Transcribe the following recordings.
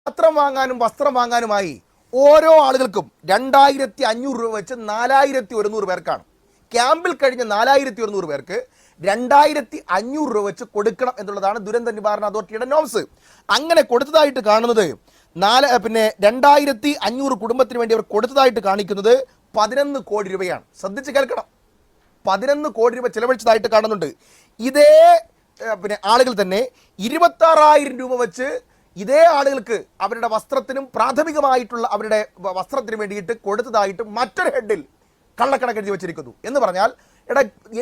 പത്രം വാങ്ങാനും വസ്ത്രം വാങ്ങാനുമായി ഓരോ ആളുകൾക്കും 2500 രൂപ വെച്ച് 4100 പേർക്കാണ്. ക്യാമ്പിൽ കഴിഞ്ഞ 4100 പേർക്ക് 2500 രൂപ വെച്ച് കൊടുക്കണം എന്നുള്ളതാണ് ദുരന്ത നിവാരണ അതോറിറ്റിയുടെ നോംസ്. അങ്ങനെ കൊടുത്തതായിട്ട് കാണുന്നത് 2500 കുടുംബത്തിന് വേണ്ടി അവർ കൊടുത്തതായിട്ട് കാണിക്കുന്നത് 11 കോടി രൂപയാണ്. ശ്രദ്ധിച്ച് കേൾക്കണം, 11 കോടി രൂപ ചിലവഴിച്ചതായിട്ട് കാണുന്നുണ്ട്. ഇതേ ആളുകൾ തന്നെ 26,000 രൂപ വെച്ച് ഇതേ ആളുകൾക്ക് അവരുടെ വസ്ത്രത്തിനും പ്രാഥമികമായിട്ടുള്ള അവരുടെ വസ്ത്രത്തിന് വേണ്ടിയിട്ട് കൊടുത്തതായിട്ട് മറ്റൊരു ഹെഡിൽ കള്ളക്കണക്ക് എഴുതി വെച്ചിരിക്കുന്നു. എന്ന് പറഞ്ഞാൽ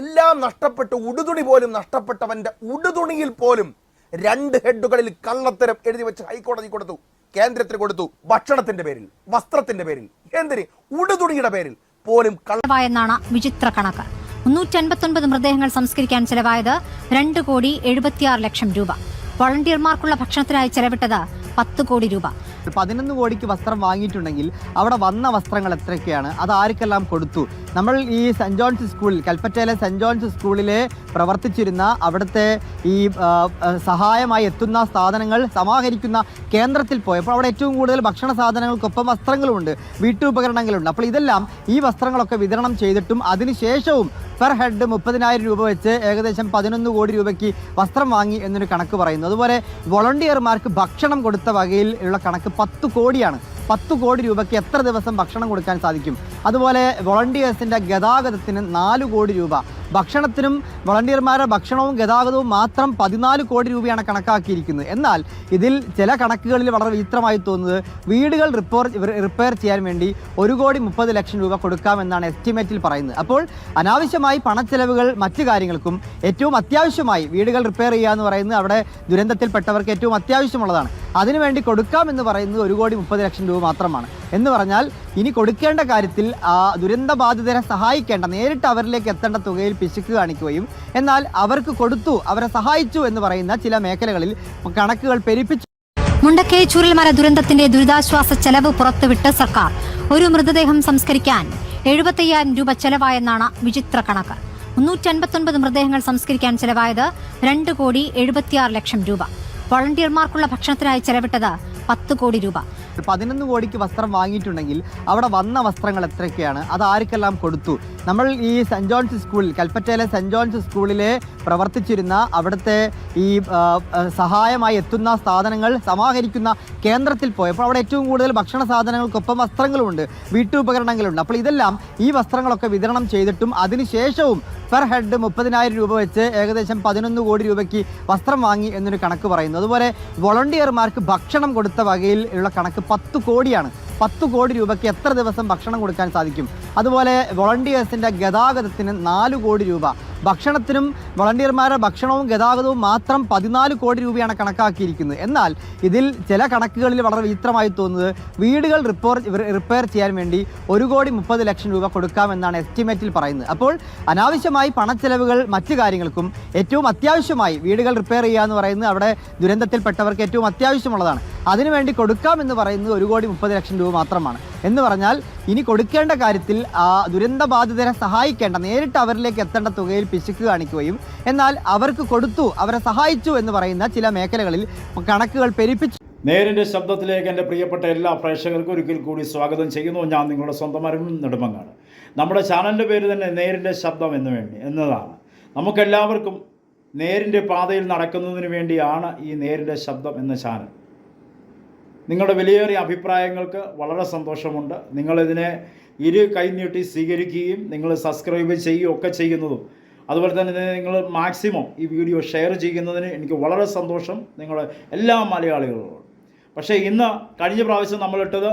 എല്ലാം നഷ്ടപ്പെട്ട് ഉടുതുണി പോലും നഷ്ടപ്പെട്ടവന്റെ ഉടുതുണിയിൽ പോലും 2 ഹെഡുകളിൽ കള്ളത്തരം എഴുതി വെച്ച് ഹൈക്കോടതി കൊടുത്തു, കേന്ദ്രത്തിന് കൊടുത്തു. ഭക്ഷണത്തിന്റെ പേരിൽ, വസ്ത്രത്തിന്റെ പേരിൽ, എന്തിന് ഉടുതുണിയുടെ പേരിൽ പോലും കള്ളവായെന്നാണ് വിചിത്ര കണക്ക്. 359 മൃതദേഹങ്ങൾ സംസ്കരിക്കാൻ ചെലവായത് 2,76,00,000 രൂപ. വോളണ്ടിയർമാർക്കുള്ള ഭക്ഷണത്തിനായി ചെലവിട്ടത് 10 കോടി രൂപ. 11 കോടിക്ക് വസ്ത്രം വാങ്ങിയിട്ടുണ്ടെങ്കിൽ അവിടെ വന്ന വസ്ത്രങ്ങൾ എത്രയൊക്കെയാണ്, അത് ആർക്കെല്ലാം കൊടുത്തു? നമ്മൾ ഈ സെൻറ് ജോൺസ് സ്കൂളിൽ, കൽപ്പറ്റയിലെ സെൻറ് ജോൺസ് സ്കൂളിലെ പ്രവർത്തിച്ചിരുന്ന അവിടുത്തെ ഈ സഹായമായി എത്തുന്ന സാധനങ്ങൾ സമാഹരിക്കുന്ന കേന്ദ്രത്തിൽ പോയപ്പോൾ അവിടെ ഏറ്റവും കൂടുതൽ ഭക്ഷണ സാധനങ്ങൾക്കൊപ്പം വസ്ത്രങ്ങളുമുണ്ട്, വീട്ടുപകരണങ്ങളുണ്ട്. അപ്പോൾ ഇതെല്ലാം ഈ വസ്ത്രങ്ങളൊക്കെ വിതരണം ചെയ്തിട്ടും അതിനുശേഷവും പെർ ഹെഡ് 30,000 രൂപ വെച്ച് ഏകദേശം 11 കോടി രൂപയ്ക്ക് വസ്ത്രം വാങ്ങി എന്നൊരു കണക്ക് പറയുന്നു. അതുപോലെ വോളണ്ടിയർമാർക്ക് ഭക്ഷണം കൊടുത്ത വകയിൽ ഉള്ള കണക്ക് 10 കോടിയാണ്. 10 കോടി രൂപയ്ക്ക് എത്ര ദിവസം ഭക്ഷണം കൊടുക്കാൻ സാധിക്കും? അതുപോലെ വോളണ്ടിയേഴ്സിൻ്റെ ഗതാഗതത്തിന് 4 കോടി രൂപ, ഭക്ഷണത്തിനും വോളണ്ടിയർമാരുടെ ഭക്ഷണവും ഗതാഗതവും മാത്രം 14 കോടി രൂപയാണ് കണക്കാക്കിയിരിക്കുന്നത്. എന്നാൽ ഇതിൽ ചില കണക്കുകളിൽ വളരെ വിചിത്രമായി തോന്നുന്നത് വീടുകൾ റിപ്പയർ ചെയ്യാൻ വേണ്ടി 1,30,00,000 രൂപ കൊടുക്കാമെന്നാണ് എസ്റ്റിമേറ്റിൽ പറയുന്നത്. അപ്പോൾ അനാവശ്യമായി പണച്ചെലവുകൾ മറ്റു കാര്യങ്ങൾക്കും ഏറ്റവും അത്യാവശ്യമായി വീടുകൾ റിപ്പയർ ചെയ്യുക എന്ന് പറയുന്നത് അവിടെ ദുരന്തത്തിൽപ്പെട്ടവർക്ക് ഏറ്റവും അത്യാവശ്യമുള്ളതാണ്. അതിനുവേണ്ടി കൊടുക്കാമെന്ന് പറയുന്നത് 1,30,00,000 രൂപ മാത്രമാണ്. എന്ന് പറഞ്ഞാൽ ഇനി കൊടുക്കേണ്ട കാര്യത്തിൽ ദുരന്തബാധിതരെ സഹായിക്കേണ്ട, നേരിട്ട് അവരിലേക്ക് എത്തേണ്ട തുകയിൽ പിശുക്ക് കാണിക്കുകയും എന്നാൽ അവർക്ക് കൊടുത്തു, അവരെ സഹായിച്ചു എന്ന് പറയുന്ന ചില മേഖലകളിൽ കണക്കുകൾ പെരുപ്പിച്ചു. മുണ്ടക്കൈ ചൂരൽമല ദുരന്തത്തിന്റെ ദുരിതാശ്വാസ ചെലവ് പുറത്തുവിട്ട് സർക്കാർ. ഒരു മൃതദേഹം സംസ്കരിക്കാൻ 75,000 രൂപ ചെലവായെന്നാണ് വിചിത്ര കണക്ക്. 359 മൃതദേഹങ്ങൾ സംസ്കരിക്കാൻ ചെലവായത് 2,76,00,000 രൂപ. വോളണ്ടിയർമാർക്കുള്ള ഭക്ഷണത്തിനായി ചെലവിട്ടത് 10 കോടി രൂപ. 11 കോടിക്ക് വസ്ത്രം വാങ്ങിയിട്ടുണ്ടെങ്കിൽ അവിടെ വന്ന വസ്ത്രങ്ങൾ എത്രയൊക്കെയാണ്, അത് ആർക്കെല്ലാം കൊടുത്തു? നമ്മൾ ഈ സെൻറ് ജോൺസ് സ്കൂളിൽ, കൽപ്പറ്റയിലെ സെൻറ് ജോൺസ് സ്കൂളിലെ പ്രവർത്തിച്ചിരുന്ന അവിടുത്തെ ഈ സഹായമായി എത്തുന്ന സാധനങ്ങൾ സമാഹരിക്കുന്ന കേന്ദ്രത്തിൽ പോയപ്പോൾ അവിടെ ഏറ്റവും കൂടുതൽ ഭക്ഷണ സാധനങ്ങൾക്കൊപ്പം വസ്ത്രങ്ങളുമുണ്ട്, വീട്ടുപകരണങ്ങളുണ്ട്. അപ്പോൾ ഇതെല്ലാം ഈ വസ്ത്രങ്ങളൊക്കെ വിതരണം ചെയ്തിട്ടും അതിനുശേഷവും പെർ ഹെഡ് 30,000 രൂപ വെച്ച് ഏകദേശം 11 കോടി രൂപയ്ക്ക് വസ്ത്രം വാങ്ങി എന്നൊരു കണക്ക് പറയുന്നു. അതുപോലെ വോളണ്ടിയർമാർക്ക് ഭക്ഷണം കൊടുത്ത വകയിൽ ഉള്ള കണക്ക് 10 കോടിയാണ്. 10 കോടി രൂപയ്ക്ക് എത്ര ദിവസം ഭക്ഷണം കൊടുക്കാൻ സാധിക്കും? അതുപോലെ വോളണ്ടിയേഴ്സിൻ്റെ ഗതാഗതത്തിന് 4 കോടി രൂപ, ഭക്ഷണത്തിനും വോളണ്ടിയർമാരുടെ ഭക്ഷണവും ഗതാഗതവും മാത്രം 14 കോടി രൂപയാണ് കണക്കാക്കിയിരിക്കുന്നത്. എന്നാൽ ഇതിൽ ചില കണക്കുകളിൽ വളരെ വിചിത്രമായി തോന്നുന്നത് വീടുകൾ റിപ്പയർ ചെയ്യാൻ വേണ്ടി 1,30,00,000 രൂപ കൊടുക്കാമെന്നാണ് എസ്റ്റിമേറ്റിൽ പറയുന്നത്. അപ്പോൾ അനാവശ്യമായി പണച്ചെലവുകൾ മറ്റു കാര്യങ്ങൾക്കും ഏറ്റവും അത്യാവശ്യമായി വീടുകൾ റിപ്പയർ ചെയ്യുക എന്ന് പറയുന്നത് അവിടെ ദുരന്തത്തിൽപ്പെട്ടവർക്ക് ഏറ്റവും അത്യാവശ്യമുള്ളതാണ്. അതിനുവേണ്ടി കൊടുക്കാമെന്ന് പറയുന്നത് 1,30,00,000 രൂപ മാത്രമാണ്. എന്ന് പറഞ്ഞാൽ ഇനി കൊടുക്കേണ്ട കാര്യത്തിൽ ദുരന്തബാധിതരെ സഹായിക്കേണ്ട, നേരിട്ട് അവരിലേക്ക് എത്തേണ്ട തുകയിൽ പിശുക്ക് കാണിക്കുകയും എന്നാൽ അവർക്ക് കൊടുത്തു, അവരെ സഹായിച്ചു എന്ന് പറയുന്ന ചില മേഖലകളിൽ കണക്കുകൾ പെരുപ്പിച്ചു. നേരിൻ്റെ ശബ്ദത്തിലേക്ക് എൻ്റെ പ്രിയപ്പെട്ട എല്ലാ പ്രേക്ഷകർക്കും ഒരിക്കൽ കൂടി സ്വാഗതം ചെയ്യുന്നു. ഞാൻ നിങ്ങളുടെ സ്വന്തം അരുൺ നെടുമങ്ങാട്. നമ്മുടെ ചാനലിൻ്റെ പേര് തന്നെ നേരിൻ്റെ ശബ്ദം എന്നതാണ്. നമുക്കെല്ലാവർക്കും നേരിൻ്റെ പാതയിൽ നടക്കുന്നതിന് വേണ്ടിയാണ് ഈ നേരിൻ്റെ ശബ്ദം എന്ന ചാനൽ. നിങ്ങളുടെ വിലയേറിയ അഭിപ്രായങ്ങൾക്ക് വളരെ സന്തോഷമുണ്ട്. നിങ്ങളിതിനെ കൈനീട്ടി സ്വീകരിക്കുകയും നിങ്ങൾ സബ്സ്ക്രൈബ് ചെയ്യുകയും ഒക്കെ ചെയ്യുന്നതും അതുപോലെ തന്നെ നിങ്ങൾ മാക്സിമം ഈ വീഡിയോ ഷെയർ ചെയ്യുന്നതിന് എനിക്ക് വളരെ സന്തോഷം, നിങ്ങൾ എല്ലാ മലയാളികളോടും. പക്ഷേ കഴിഞ്ഞ പ്രാവശ്യം നമ്മളിട്ടത്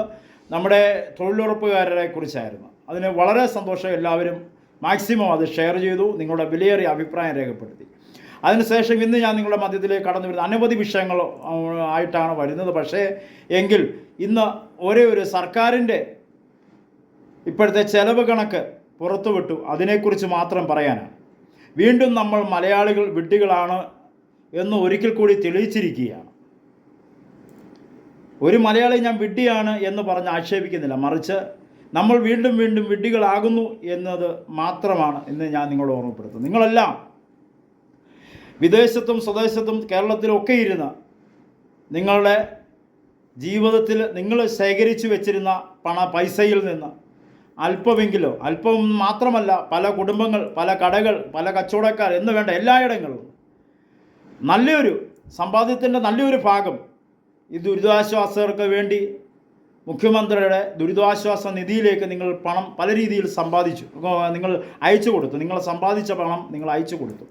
നമ്മുടെ തൊഴിലുറപ്പുകാരെ കുറിച്ചായിരുന്നു. അതിന് വളരെ സന്തോഷം, എല്ലാവരും മാക്സിമം അത് ഷെയർ ചെയ്തു, നിങ്ങളുടെ വിലയേറിയ അഭിപ്രായം രേഖപ്പെടുത്തി. അതിനുശേഷം ഇന്ന് ഞാൻ നിങ്ങളുടെ മധ്യത്തിലേക്ക് കടന്നു വരുന്ന അനവധി വിഷയങ്ങൾ ആയിട്ടാണ് വരുന്നത്. പക്ഷേ എങ്കിൽ ഇന്ന് ഒരേ ഒരു സർക്കാരിൻ്റെ ഇപ്പോഴത്തെ ചെലവ് കണക്ക് പുറത്തുവിട്ടു, അതിനെക്കുറിച്ച് മാത്രം പറയാനാണ്. വീണ്ടും നമ്മൾ മലയാളികൾ വിഡ്ഢികളാണ് എന്ന് ഒരിക്കൽ കൂടി തെളിയിച്ചിരിക്കുകയാണ്. ഒരു മലയാളി ഞാൻ വിഡ്ഢിയാണ് എന്ന് പറഞ്ഞ് ആക്ഷേപിക്കുന്നില്ല, മറിച്ച് നമ്മൾ വീണ്ടും വീണ്ടും വിഡ്ഢികളാകുന്നു എന്നത് മാത്രമാണ് ഇന്ന് ഞാൻ നിങ്ങളോട് ഓർമ്മപ്പെടുത്തുന്നത്. നിങ്ങളെല്ലാം വിദേശത്തും സ്വദേശത്തും കേരളത്തിലും ഒക്കെ ഇരുന്ന് നിങ്ങളുടെ ജീവിതത്തിൽ നിങ്ങൾ ശേഖരിച്ചു വെച്ചിരുന്ന പൈസയിൽ നിന്ന് അല്പമെങ്കിലോ, അല്പം മാത്രമല്ല, പല കുടുംബങ്ങൾ, പല കടകൾ, പല കച്ചവടക്കാർ എന്ന് വേണ്ട എല്ലായിടങ്ങളിലും നല്ലൊരു സമ്പാദ്യത്തിൻ്റെ നല്ലൊരു ഭാഗം ഈ ദുരിതാശ്വാസകർക്ക് വേണ്ടി മുഖ്യമന്ത്രിയുടെ ദുരിതാശ്വാസ നിധിയിലേക്ക് നിങ്ങൾ പണം പല രീതിയിൽ സമ്പാദിച്ചു, നിങ്ങൾ അയച്ചു കൊടുത്തു. നിങ്ങൾ സമ്പാദിച്ച പണം നിങ്ങൾ അയച്ചു കൊടുത്തു.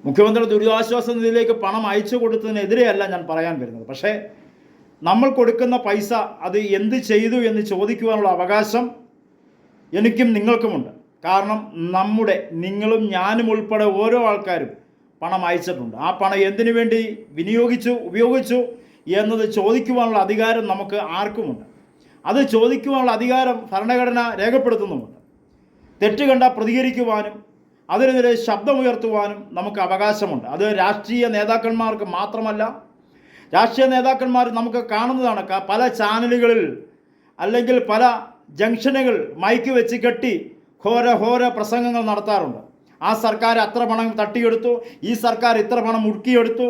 മുഖ്യമന്ത്രി ദുരിതാശ്വാസ നിധിയിലേക്ക് പണം അയച്ചു കൊടുത്തതിനെതിരെയല്ല ഞാൻ പറയാൻ വരുന്നത്. പക്ഷേ നമ്മൾ കൊടുക്കുന്ന പൈസ അത് എന്ത് ചെയ്തു എന്ന് ചോദിക്കുവാനുള്ള അവകാശം എനിക്കും നിങ്ങൾക്കുമുണ്ട്. കാരണം നിങ്ങളും ഞാനും ഉൾപ്പെടെ ഓരോ ആൾക്കാരും പണം അയച്ചിട്ടുണ്ട്. ആ പണം എന്തിനു വേണ്ടി ഉപയോഗിച്ചു എന്നത് ചോദിക്കുവാനുള്ള അധികാരം നമുക്ക് ആർക്കുമുണ്ട്. അത് ചോദിക്കുവാനുള്ള അധികാരം ഭരണഘടന രേഖപ്പെടുത്തുന്നുമുണ്ട്. തെറ്റ് കണ്ടാൽ പ്രതികരിക്കുവാനും അതിനെതിരെ ശബ്ദമുയർത്തുവാനും നമുക്ക് അവകാശമുണ്ട്. അത് രാഷ്ട്രീയ നേതാക്കന്മാർക്ക് മാത്രമല്ല, രാഷ്ട്രീയ നേതാക്കന്മാർ നമുക്ക് കാണുന്നതാണ്. പല ചാനലുകളിൽ അല്ലെങ്കിൽ പല ജംഗ്ഷനുകൾ മൈക്ക് വെച്ച് കെട്ടി ഘോര പ്രസംഗങ്ങൾ നടത്താറുണ്ട്. ആ സർക്കാർ അത്ര പണം തട്ടിയെടുത്തു, ഈ സർക്കാർ ഇത്ര പണം മുടുക്കിയെടുത്തു,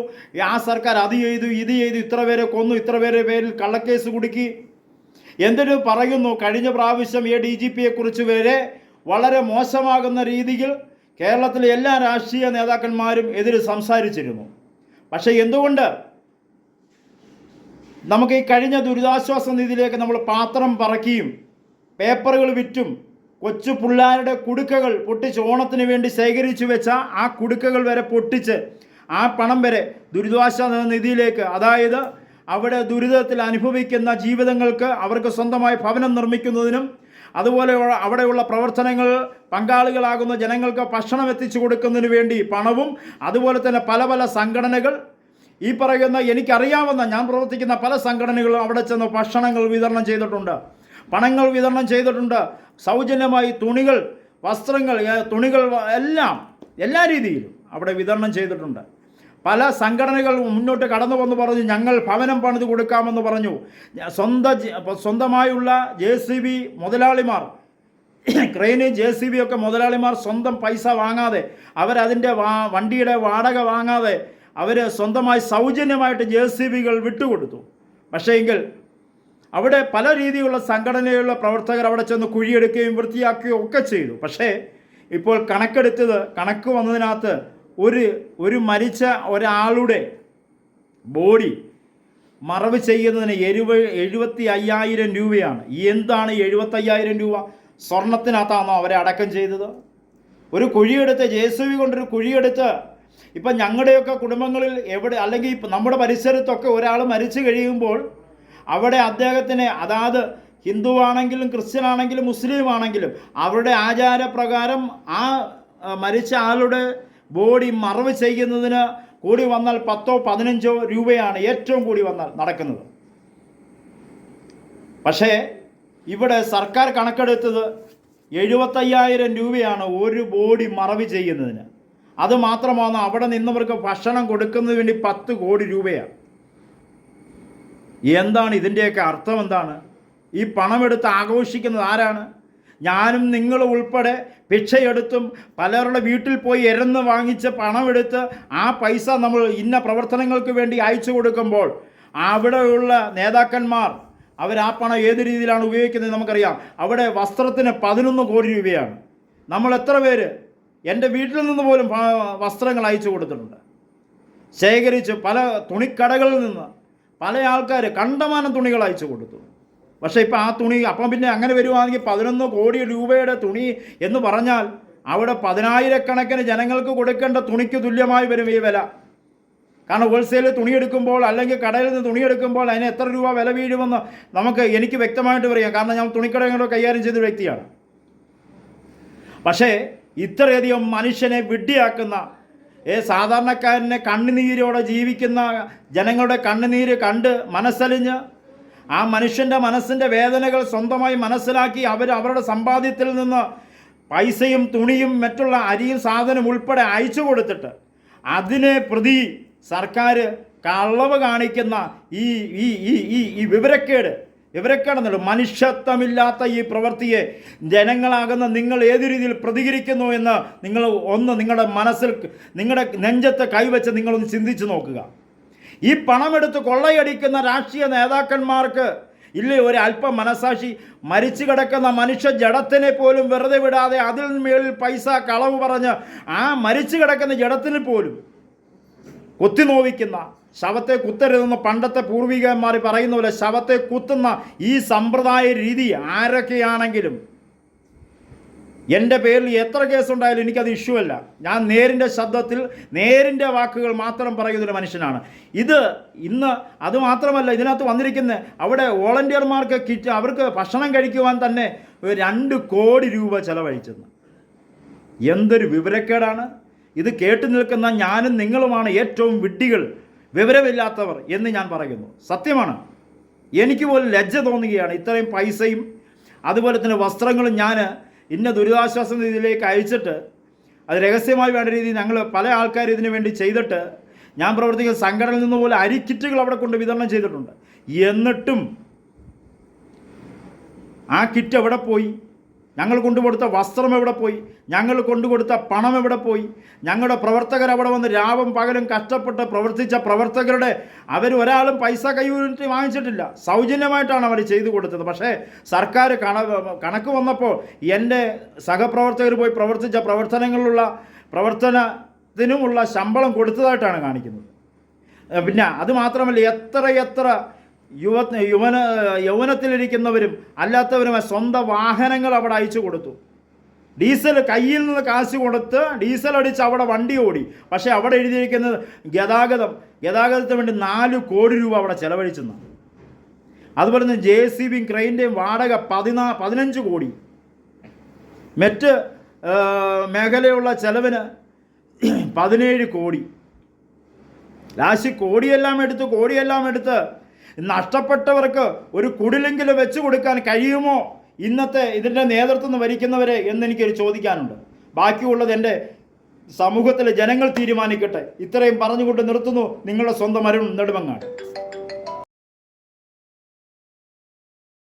ആ സർക്കാർ അത് ചെയ്തു, ഇത് ചെയ്തു, ഇത്ര പേരെ കൊന്നു, ഇത്ര പേരെ പേരിൽ കള്ളക്കേസ് കുടുക്കി എന്തിനു പറയുന്നു. കഴിഞ്ഞ പ്രാവശ്യം DGPയെക്കുറിച്ച് വരെ വളരെ മോശമാകുന്ന രീതിയിൽ കേരളത്തിലെ എല്ലാ രാഷ്ട്രീയ നേതാക്കന്മാരും എതിരെ സംസാരിച്ചിരുന്നു. പക്ഷേ എന്തുകൊണ്ട് നമുക്ക് ഈ കഴിഞ്ഞ ദുരിതാശ്വാസ നിധിയിലേക്ക് നമ്മൾ പാത്രം പറക്കിയും പേപ്പറുകൾ വിറ്റും കൊച്ചു പിള്ളേരുടെ കുടുക്കകൾ പൊട്ടിച്ച് ഓണത്തിന് വേണ്ടി ശേഖരിച്ചു വെച്ച ആ കുടുക്കകൾ വരെ പൊട്ടിച്ച് ആ പണം വരെ ദുരിതാശ്വാസ നിധിയിലേക്ക്, അതായത് അവിടെ ദുരിതത്തിൽ അനുഭവിക്കുന്ന ജീവിതങ്ങൾക്ക് അവർക്ക് സ്വന്തമായി ഭവനം നിർമ്മിക്കുന്നതിനും അതുപോലെ അവിടെയുള്ള പ്രവർത്തനങ്ങൾ പങ്കാളികളാകുന്ന ജനങ്ങൾക്ക് ഭക്ഷണം എത്തിച്ചു കൊടുക്കുന്നതിന് വേണ്ടി പണവും, അതുപോലെ തന്നെ പല സംഘടനകൾ ഈ പറയുന്ന എനിക്കറിയാവുന്ന ഞാൻ പ്രവർത്തിക്കുന്ന പല സംഘടനകളും അവിടെ ചെന്ന് ഭക്ഷണങ്ങൾ വിതരണം ചെയ്തിട്ടുണ്ട്, പണങ്ങൾ വിതരണം ചെയ്തിട്ടുണ്ട്. സൗജന്യമായി തുണികൾ, വസ്ത്രങ്ങൾ, തുണികൾ എല്ലാ രീതിയിലും അവിടെ വിതരണം ചെയ്തിട്ടുണ്ട്. പല സംഘടനകൾ മുന്നോട്ട് കടന്നു വന്ന് പറഞ്ഞു ഞങ്ങൾ ഭവനം പണിത് കൊടുക്കാമെന്ന് പറഞ്ഞു. സ്വന്തമായുള്ള JCB മുതലാളിമാർ, ക്രെയിന് JCB ഒക്കെ മുതലാളിമാർ സ്വന്തം പൈസ വാങ്ങാതെ, അവരതിൻ്റെ വണ്ടിയുടെ വാടക വാങ്ങാതെ അവർ സ്വന്തമായി സൗജന്യമായിട്ട് JCBകൾ വിട്ടുകൊടുത്തു. പക്ഷേ എങ്കിൽ അവിടെ പല രീതിയിലുള്ള സംഘടനയുള്ള പ്രവർത്തകർ അവിടെ ചെന്ന് കുഴിയെടുക്കുകയും വൃത്തിയാക്കുകയും ഒക്കെ ചെയ്തു. പക്ഷേ ഇപ്പോൾ കണക്ക് വന്നതിനകത്ത് ഒരു മരിച്ച ഒരാളുടെ ബോഡി മറവ് ചെയ്യുന്നതിന് 75,000 രൂപയാണ്. എന്താണ് 75,000 രൂപ? സ്വർണത്തിനകത്താണോ അവരെ അടക്കം ചെയ്തത്? ഒരു കുഴിയെടുത്ത് JCB കൊണ്ടൊരു കുഴിയെടുത്ത് ഇപ്പം ഞങ്ങളുടെയൊക്കെ കുടുംബങ്ങളിൽ അല്ലെങ്കിൽ നമ്മുടെ പരിസരത്തൊക്കെ ഒരാൾ മരിച്ചു കഴിയുമ്പോൾ അവിടെ അദ്ദേഹത്തിന്, അതായത് ഹിന്ദുവാണെങ്കിലും ക്രിസ്ത്യനാണെങ്കിലും മുസ്ലിം ആണെങ്കിലും അവരുടെ ആചാരപ്രകാരം ആ മരിച്ച ആളുടെ ബോഡി മറവ് ചെയ്യുന്നതിന് കൂടി വന്നാൽ 10-15 രൂപയാണ് ഏറ്റവും കൂടി വന്നാൽ നടക്കുന്നത്. പക്ഷേ ഇവിടെ സർക്കാർ കണക്കെടുത്തത് 75,000 രൂപയാണ് ഒരു ബോഡി മറവ് ചെയ്യുന്നതിന്. അത് മാത്രമാണ് അവിടെ നിന്നവർക്ക് ഭക്ഷണം കൊടുക്കുന്നതിന് വേണ്ടി 10 കോടി രൂപയാണ്. എന്താണ് ഇതിൻ്റെയൊക്കെ അർത്ഥം? എന്താണ് ഈ പണമെടുത്ത് ആഘോഷിക്കുന്നത്? ആരാണ്? ഞാനും നിങ്ങളും ഉൾപ്പെടെ ഭിക്ഷയെടുത്തും പലരുടെ വീട്ടിൽ പോയി എരന്ന് വാങ്ങിച്ച് പണമെടുത്ത് ആ പൈസ നമ്മൾ ഇന്ന പ്രവർത്തനങ്ങൾക്ക് വേണ്ടി അയച്ചു കൊടുക്കുമ്പോൾ അവിടെയുള്ള നേതാക്കന്മാർ ആ പണം ഏത് രീതിയിലാണ് ഉപയോഗിക്കുന്നത് നമുക്കറിയാം. അവിടെ വസ്ത്രത്തിന് 11 കോടി രൂപയാണ്. നമ്മൾ എത്ര പേര് എൻ്റെ വീട്ടിൽ നിന്ന് പോലും വസ്ത്രങ്ങൾ അയച്ചു കൊടുത്തിട്ടുണ്ട്, ശേഖരിച്ച് പല തുണിക്കടകളിൽ നിന്ന് പല ആൾക്കാർ കണ്ടമാനം തുണികൾ അയച്ചു കൊടുത്തു. പക്ഷേ ഇപ്പം ആ തുണി അപ്പം പിന്നെ അങ്ങനെ വരുവാണെങ്കിൽ 11 കോടി രൂപയുടെ തുണി എന്ന് പറഞ്ഞാൽ അവിടെ 10,000-കണക്കിന് ജനങ്ങൾക്ക് കൊടുക്കേണ്ട തുണിക്ക് തുല്യമായി വരും ഈ വില. കാരണം ഹോൾസെയിൽ തുണിയെടുക്കുമ്പോൾ അല്ലെങ്കിൽ കടയിൽ നിന്ന് തുണിയെടുക്കുമ്പോൾ അതിന് എത്ര രൂപ വില വീഴുമെന്ന് എനിക്ക് വ്യക്തമായിട്ട് പറയാം. കാരണം ഞാൻ തുണിക്കടകളോ കൈകാര്യം ചെയ്ത വ്യക്തിയാണ്. പക്ഷേ ഇത്രയധികം മനുഷ്യനെ വിഡ്ഢിയാക്കുന്ന, സാധാരണക്കാരനെ കണ്ണുനീരോടെ ജീവിക്കുന്ന ജനങ്ങളുടെ കണ്ണുനീര് കണ്ട് മനസ്സലിഞ്ഞ് ആ മനുഷ്യൻ്റെ മനസ്സിൻ്റെ വേദനകൾ സ്വന്തമായി മനസ്സിലാക്കി അവരുടെ സമ്പാദ്യത്തിൽ നിന്ന് പൈസയും തുണിയും മറ്റുള്ള അരിയും സാധനം ഉൾപ്പെടെ അയച്ചു കൊടുത്തിട്ട് അതിനെ പ്രതി സർക്കാർ കളവ് കാണിക്കുന്ന ഈ വിവരക്കേടെന്നല്ല, മനുഷ്യത്വമില്ലാത്ത ഈ പ്രവൃത്തിയെ ജനങ്ങളാകുന്ന നിങ്ങൾ ഏത് രീതിയിൽ പ്രതികരിക്കുന്നു എന്ന് നിങ്ങളുടെ മനസ്സിൽ, നിങ്ങളുടെ നെഞ്ചത്ത് കൈവച്ച് നിങ്ങളൊന്ന് ചിന്തിച്ച് നോക്കുക. ഈ പണമെടുത്ത് കൊള്ളയടിക്കുന്ന രാഷ്ട്രീയ നേതാക്കന്മാർക്ക് ഇല്ലേ ഒരു അല്പം മനസാക്ഷി? മരിച്ചു കിടക്കുന്ന മനുഷ്യ ജഡത്തിനെ പോലും വെറുതെ വിടാതെ അതിൽ മേളിൽ പൈസ കളവ് പറഞ്ഞ് ആ മരിച്ചു കിടക്കുന്ന ജഡത്തിന് പോലും കുത്തി നോവിക്കുന്ന, ശവത്തെ കുത്തരുതെന്ന് പണ്ടത്തെ പൂർവികന്മാർ പറയുന്ന പോലെ ശവത്തെ കുത്തുന്ന ഈ സമ്പ്രദായ രീതി ആരൊക്കെയാണെങ്കിലും എൻ്റെ പേരിൽ എത്ര കേസുണ്ടായാലും എനിക്കത് ഇഷ്യൂ അല്ല. ഞാൻ നേരിൻ്റെ ശബ്ദത്തിൽ നേരിൻ്റെ വാക്കുകൾ മാത്രം പറയുന്നൊരു മനുഷ്യനാണ്. ഇത് ഇന്ന് അതുമാത്രമല്ല, ഇതിനകത്ത് വന്നിരിക്കുന്ന അവിടെ വോളണ്ടിയർമാർക്ക് കിറ്റ് അവർക്ക് ഭക്ഷണം കഴിക്കുവാൻ തന്നെ 2 കോടി രൂപ ചെലവഴിച്ചെന്ന്. എന്തൊരു വിവരക്കേടാണ് ഇത്! കേട്ടു നിൽക്കുന്ന ഞാനും നിങ്ങളുമാണ് ഏറ്റവും വിഡ്ഢികൾ, വിവരമില്ലാത്തവർ എന്ന് ഞാൻ പറയുന്നു. സത്യമാണ്. എനിക്ക് പോലും ലജ്ജ തോന്നുകയാണ്. ഇത്രയും പൈസയും അതുപോലെ തന്നെ വസ്ത്രങ്ങളും ഞാൻ ഇന്ന ദുരിതാശ്വാസ നിധിയിലേക്ക് അയച്ചിട്ട് അത് രഹസ്യമായി വേണ്ട രീതിയിൽ ഞങ്ങൾ പല ആൾക്കാർ ഇതിനു വേണ്ടി ചെയ്തിട്ട് ഞാൻ പ്രവർത്തിക്കുന്ന സംഘടനയിൽ നിന്ന് പോലെ അരിക്കിറ്റുകൾ അവിടെ കൊണ്ട് വിതരണം ചെയ്തിട്ടുണ്ട്. എന്നിട്ടും ആ കിറ്റ് എവിടെ പോയി? ഞങ്ങൾ കൊണ്ടുകൊടുത്ത വസ്ത്രം എവിടെ പോയി? ഞങ്ങൾ കൊണ്ടുകൊടുത്ത പണം എവിടെ പോയി? ഞങ്ങളുടെ പ്രവർത്തകർ അവിടെ വന്ന് രാവും പകലും കഷ്ടപ്പെട്ട് പ്രവർത്തിച്ച പ്രവർത്തകരുടെ ഒരാളും പൈസ കൈയൂരിട്ട് വാങ്ങിച്ചിട്ടില്ല. സൗജന്യമായിട്ടാണ് അവർ ചെയ്തു കൊടുത്തത്. പക്ഷേ സർക്കാർ കണക്ക് വന്നപ്പോൾ എൻ്റെ സഹപ്രവർത്തകർ പോയി പ്രവർത്തിച്ച പ്രവർത്തനത്തിനുമുള്ള ശമ്പളം കൊടുത്തതായിട്ടാണ് കാണിക്കുന്നത്. പിന്നെ അതുമാത്രമല്ല, എത്ര യൗവനത്തിലിരിക്കുന്നവരും അല്ലാത്തവരുമായി സ്വന്തം വാഹനങ്ങൾ അവിടെ അയച്ചു കൊടുത്തു. ഡീസൽ കയ്യിൽ നിന്ന് കാശ് കൊടുത്ത് ഡീസൽ അടിച്ച് അവിടെ വണ്ടി ഓടി. പക്ഷേ അവിടെ എഴുതിയിരിക്കുന്നത് ഗതാഗതത്തിന് വേണ്ടി 4 കോടി രൂപ അവിടെ ചെലവഴിച്ചെന്നാണ്. അതുപോലെ തന്നെ JCBയും ക്രെയിൻ്റെയും വാടക 15 കോടി. മറ്റ് മേഖലയുള്ള ചെലവിന് 17 കോടി. ലാസ്റ്റ് കോടിയെല്ലാം എടുത്ത് നഷ്ടപ്പെട്ടവർക്ക് ഒരു കുടിലെങ്കിലും വെച്ച് കൊടുക്കാൻ കഴിയുമോ ഇന്നത്തെ ഇതിൻ്റെ നേതൃത്വം വരിക്കുന്നവരെ എന്നെനിക്കൊരു ചോദിക്കാനുണ്ട്. ബാക്കിയുള്ളത് എൻ്റെ സമൂഹത്തിലെ ജനങ്ങൾ തീരുമാനിക്കട്ടെ. ഇത്രയും പറഞ്ഞുകൊണ്ട് നിർത്തുന്നു. നിങ്ങളുടെ സ്വന്തം അരുൺ നെടുമങ്ങാട്.